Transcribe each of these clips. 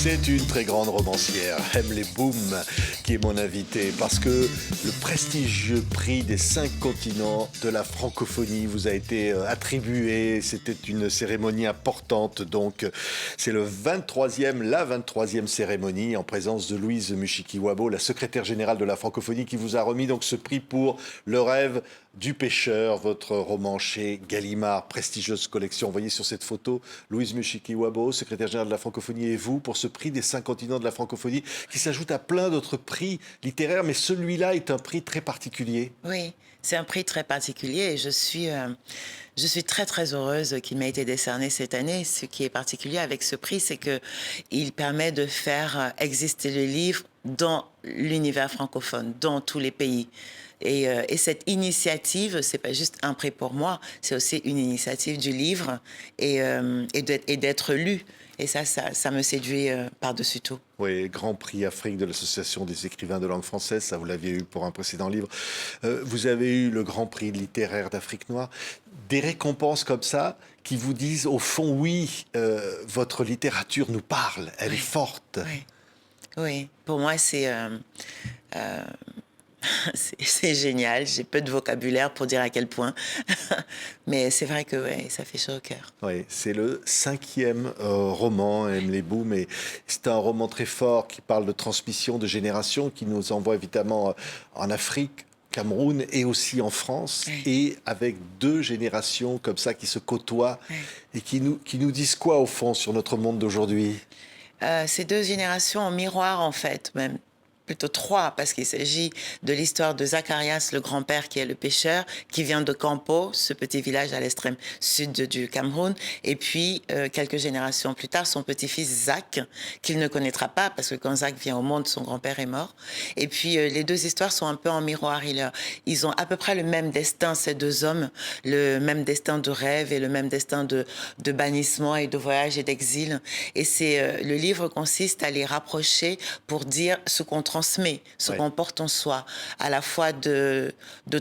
C'est une très grande romancière, Emily Boom, qui est mon invitée, parce que le prestigieux prix des 5 continents de la francophonie vous a été attribué. C'était une cérémonie importante, donc c'est la 23e cérémonie en présence de Louise Mushikiwabo, la secrétaire générale de la francophonie, qui vous a remis donc ce prix pour Le rêve du pêcheur, votre roman chez Gallimard, prestigieuse collection. Vous voyez sur cette photo Louise Mushikiwabo, secrétaire générale de la francophonie, et vous pour ce prix des 5 continents de la francophonie qui s'ajoute à plein d'autres prix littéraires, mais celui-là est un prix très particulier. Oui, c'est un prix très particulier et je suis très très heureuse qu'il m'ait été décerné cette année. Ce qui est particulier avec ce prix, c'est qu'il permet de faire exister le livre dans l'univers francophone, dans tous les pays. Et cette initiative, c'est pas juste un prix pour moi, c'est aussi une initiative du livre et d'être lu. Et ça me séduit par-dessus tout. Oui, Grand Prix Afrique de l'Association des écrivains de langue française, ça vous l'aviez eu pour un précédent livre. Vous avez eu le Grand Prix littéraire d'Afrique noire. Des récompenses comme ça qui vous disent, au fond, oui, votre littérature nous parle, elle est forte. Oui, oui. Pour moi, c'est génial. J'ai peu de vocabulaire pour dire à quel point. Mais c'est vrai que ouais, ça fait chaud au cœur. Oui, c'est le 5e roman, Emily Boom, et c'est un roman très fort qui parle de transmission de générations, qui nous envoie évidemment en Afrique, Cameroun et aussi en France, Oui. et avec 2 générations comme ça qui se côtoient et qui nous disent quoi au fond sur notre monde d'aujourd'hui? Ces 2 générations en miroir, en fait, même plutôt 3, parce qu'il s'agit de l'histoire de Zacharias, le grand-père qui est le pêcheur, qui vient de Campo, ce petit village à l'extrême sud du Cameroun. Et puis, quelques générations plus tard, son petit-fils Zach, qu'il ne connaîtra pas, parce que quand Zach vient au monde, son grand-père est mort. Et puis, les 2 histoires sont un peu en miroir. Ils ont à peu près le même destin, ces 2 hommes, le même destin de rêve et le même destin de bannissement et de voyage et d'exil. Et le livre consiste à les rapprocher pour dire ce qu'on transmet, ce qu'on porte en soi, à la fois de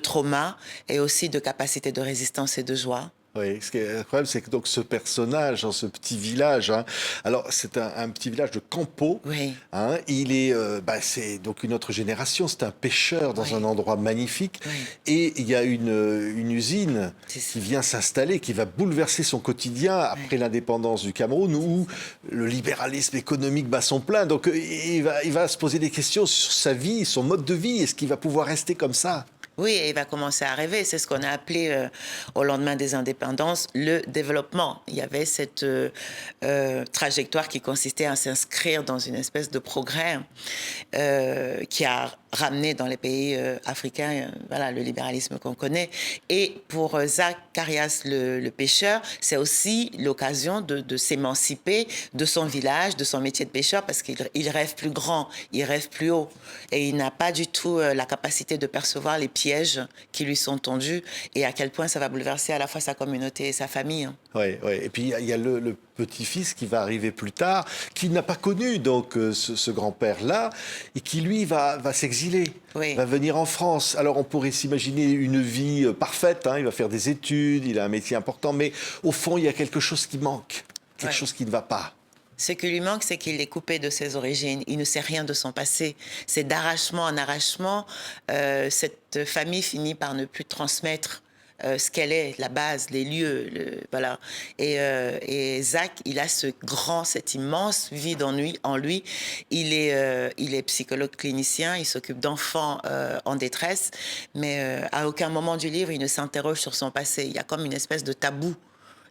trauma et aussi de capacité de résistance et de joie. Oui, ce qui est incroyable, c'est que donc ce personnage dans ce petit village, hein, alors c'est un petit village de Campo, Oui. hein, il est, c'est donc une autre génération, c'est un pêcheur dans un endroit magnifique, et il y a une usine qui vient s'installer, qui va bouleverser son quotidien après l'indépendance du Cameroun, où le libéralisme économique bat son plein, donc il va se poser des questions sur sa vie, son mode de vie, est-ce qu'il va pouvoir rester comme ça? Oui, et il va commencer à rêver. C'est ce qu'on a appelé, au lendemain des indépendances, le développement. Il y avait cette trajectoire qui consistait à s'inscrire dans une espèce de progrès qui a ramené dans les pays africains le libéralisme qu'on connaît. Et pour Zacharias, le pêcheur, c'est aussi l'occasion de s'émanciper de son village, de son métier de pêcheur, parce qu'il rêve plus grand, il rêve plus haut. Et il n'a pas du tout la capacité de percevoir les pièges qui lui sont tendus et à quel point ça va bouleverser à la fois sa communauté et sa famille. Oui, oui. Et puis il y a le petit-fils qui va arriver plus tard, qui n'a pas connu donc ce grand-père-là, et qui lui va s'exiler, va venir en France. Alors on pourrait s'imaginer une vie parfaite, hein, il va faire des études, il a un métier important, mais au fond il y a quelque chose qui manque, quelque chose qui ne va pas. Ce qui lui manque, c'est qu'il est coupé de ses origines. Il ne sait rien de son passé. C'est d'arrachement en arrachement. Cette famille finit par ne plus transmettre ce qu'elle est, la base, les lieux, voilà. Et Zach, il a cette immense vide en lui. Il est psychologue clinicien, il s'occupe d'enfants en détresse, mais à aucun moment du livre, il ne s'interroge sur son passé. Il y a comme une espèce de tabou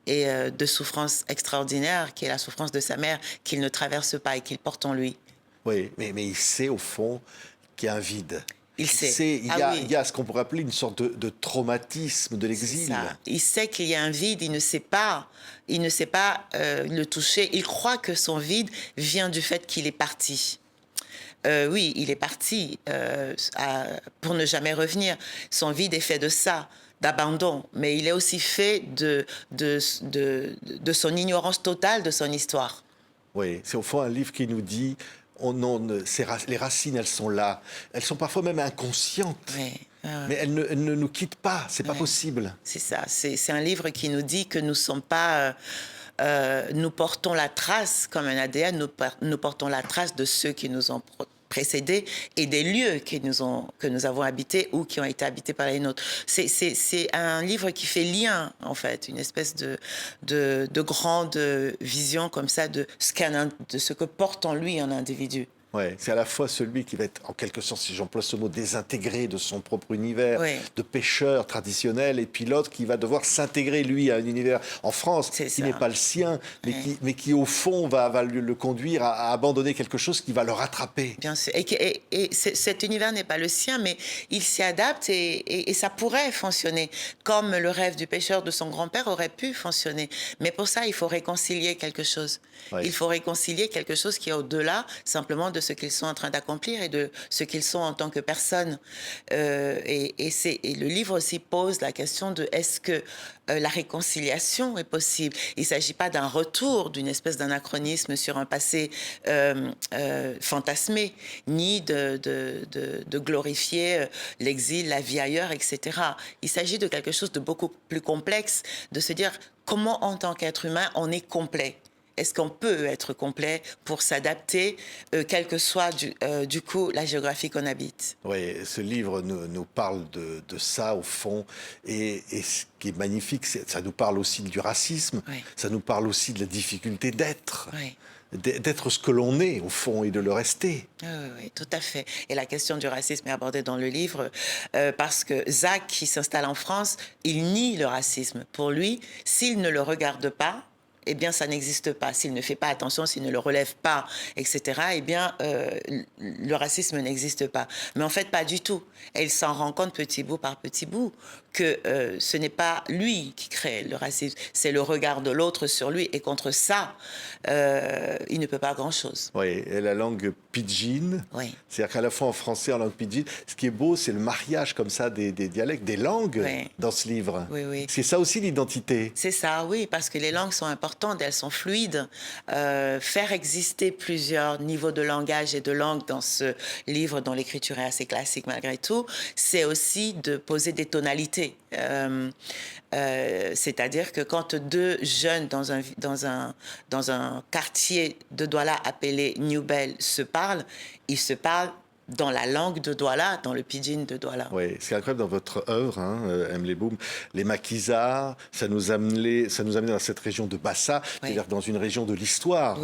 et de souffrance extraordinaire, qui est la souffrance de sa mère, qu'il ne traverse pas et qu'il porte en lui. Oui, mais il sait au fond qu'il y a un vide. Il sait. Il y a ce qu'on pourrait appeler une sorte de traumatisme de l'exil. Il sait qu'il y a un vide, il ne sait pas le toucher. Il croit que son vide vient du fait qu'il est parti. Oui, il est parti pour ne jamais revenir. Son vide est fait de ça, d'abandon, mais il est aussi fait de son ignorance totale de son histoire. Oui, c'est au fond un livre qui nous dit, les racines, elles sont là. Elles sont parfois même inconscientes, mais elles ne nous quittent pas, c'est pas possible. C'est ça, c'est un livre qui nous dit que nous ne sommes pas nous portons la trace, comme un ADN, nous portons la trace de ceux qui nous ont précédés et des lieux que nous avons habités ou qui ont été habités par les nôtres. C'est un livre qui fait lien, en fait, une espèce de grande vision comme ça de ce que porte en lui un individu. Ouais, c'est à la fois celui qui va être, en quelque sorte, si j'emploie ce mot, désintégré de son propre univers, Oui. de pêcheur traditionnel, et puis l'autre qui va devoir s'intégrer, lui, à un univers en France qui n'est pas le sien, mais qui, au fond, va le conduire à abandonner quelque chose qui va le rattraper. Bien sûr. Et cet univers n'est pas le sien, mais il s'y adapte et ça pourrait fonctionner, comme le rêve du pêcheur de son grand-père aurait pu fonctionner. Mais pour ça, il faut réconcilier quelque chose. Oui. Il faut réconcilier quelque chose qui est au-delà simplement de ce qu'ils sont en train d'accomplir et de ce qu'ils sont en tant que personnes. Et le livre aussi pose la question de est-ce que la réconciliation est possible. Il ne s'agit pas d'un retour, d'une espèce d'anachronisme sur un passé fantasmé, ni de glorifier l'exil, la vie ailleurs, etc. Il s'agit de quelque chose de beaucoup plus complexe, de se dire comment en tant qu'être humain on est complet. Est-ce qu'on peut être complet pour s'adapter, quelle que soit du coup la géographie qu'on habite? Oui, ce livre nous parle de ça au fond, et ce qui est magnifique, ça nous parle aussi du racisme, Oui. ça nous parle aussi de la difficulté d'être. Oui. D'être ce que l'on est, au fond, et de le rester. Oui, tout à fait. Et la question du racisme est abordée dans le livre parce que Zach, qui s'installe en France, il nie le racisme. Pour lui, s'il ne le regarde pas, eh bien, ça n'existe pas. S'il ne fait pas attention, s'il ne le relève pas, etc., eh bien, le racisme n'existe pas. Mais en fait, pas du tout. Et il s'en rend compte petit bout par petit bout que ce n'est pas lui qui crée le racisme, c'est le regard de l'autre sur lui. Et contre ça, il ne peut pas grand-chose. Oui, et la langue pidgin, Oui. c'est-à-dire qu'à la fois en français et en langue pidgin, ce qui est beau, c'est le mariage comme ça des dialectes, des langues Oui. dans ce livre. Oui, oui. C'est ça aussi l'identité. C'est ça, oui, parce que les langues sont importantes, elles sont fluides. Faire exister plusieurs niveaux de langage et de langue dans ce livre dont l'écriture est assez classique malgré tout, c'est aussi de poser des tonalités. C'est-à-dire que quand deux jeunes dans un quartier de Douala appelé New Bell se parlent, ils se parlent dans la langue de Douala, dans le pidgin de Douala. Oui, c'est incroyable dans votre œuvre, Emily Boom. Les maquisards, ça nous amenait dans cette région de Bassa, c'est-à-dire dans une région de l'histoire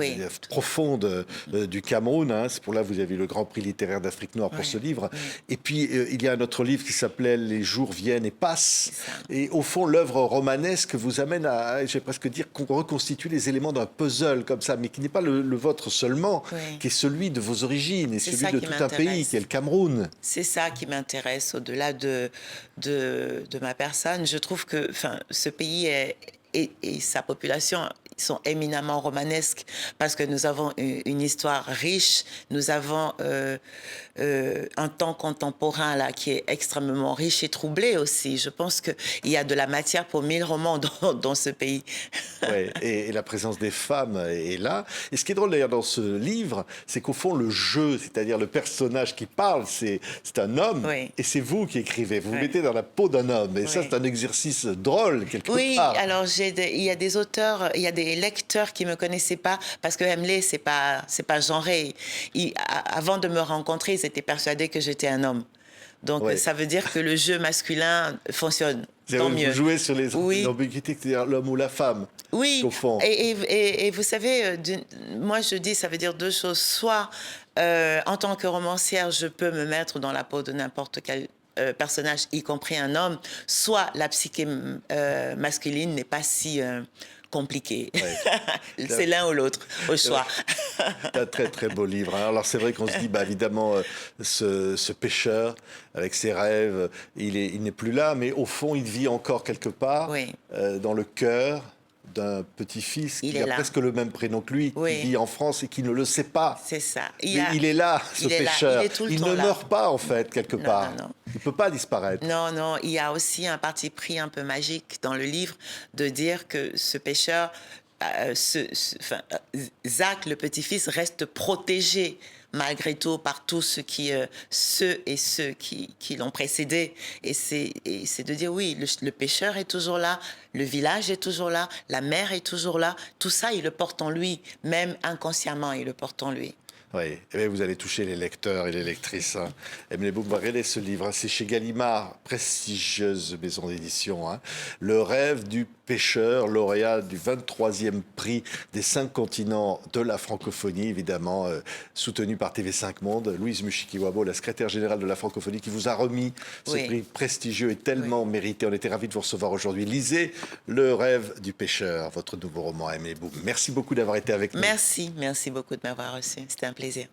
profonde du Cameroun. C'est pour là que vous avez eu le Grand Prix littéraire d'Afrique noire pour ce livre. Et puis, il y a un autre livre qui s'appelait Les jours viennent et passent. Et au fond, l'œuvre romanesque vous amène à, je vais presque dire, reconstituer les éléments d'un puzzle comme ça, mais qui n'est pas le vôtre seulement, qui est celui de vos origines et celui de tout un pays, qui est le Cameroun. C'est ça qui m'intéresse au-delà de ma personne. Je trouve que ce pays et sa population sont éminemment romanesques parce que nous avons une histoire riche, nous avons un temps contemporain là qui est extrêmement riche et troublé aussi. Je pense qu'il y a de la matière pour 1000 romans dans ce pays. Ouais, et la présence des femmes est là. Et ce qui est drôle d'ailleurs dans ce livre, c'est qu'au fond le jeu, c'est-à-dire le personnage qui parle, c'est un homme, et c'est vous qui écrivez. Vous vous mettez dans la peau d'un homme, et ça c'est un exercice drôle quelque part. Oui, alors il y a des auteurs, il y a des lecteurs qui me connaissaient pas parce que Hemley c'est pas genré. Avant de me rencontrer, ils étaient persuadés que j'étais un homme. Donc ça veut dire que le jeu masculin fonctionne. Tant mieux. Vous jouez sur les ambiguïtés, c'est-à-dire l'homme ou la femme. Oui, au fond. Et vous savez, moi je dis, ça veut dire deux choses. Soit, en tant que romancière, je peux me mettre dans la peau de n'importe quel personnage, y compris un homme, soit la psyché masculine n'est pas si compliquée. C'est l'un ou l'autre, au choix. C'est un très très beau livre. Alors c'est vrai qu'on se dit, évidemment, ce pêcheur, avec ses rêves, il n'est plus là, mais au fond, il vit encore quelque part, dans le cœur d'un petit-fils qui a presque le même prénom que lui, qui vit en France et qui ne le sait pas. C'est ça. Il est là, ce pêcheur. Il ne meurt pas, en fait, quelque part. Non. Il ne peut pas disparaître. Non. Il y a aussi un parti pris un peu magique dans le livre de dire que ce pêcheur Zach, le petit-fils, reste protégé malgré tout par tous ceux qui l'ont précédé. Et c'est de dire, oui, le pêcheur est toujours là, le village est toujours là, la mer est toujours là. Tout ça, il le porte en lui, même inconsciemment, il le porte en lui. Oui, eh bien, vous allez toucher les lecteurs et les lectrices. Hein. Emily Boom va regarder ce livre. Hein. C'est chez Gallimard, prestigieuse maison d'édition. Hein. Le rêve du pêcheur, lauréat du 23e prix des 5 continents de la francophonie, évidemment, soutenu par TV5 Monde. Louise Mushikiwabo, la secrétaire générale de la francophonie, qui vous a remis ce Oui. prix prestigieux et tellement mérité. On était ravis de vous recevoir aujourd'hui. Lisez Le rêve du pêcheur, votre nouveau roman, Emily Boom. Merci beaucoup d'avoir été avec nous. Merci beaucoup de m'avoir reçu. C'était un plaisir.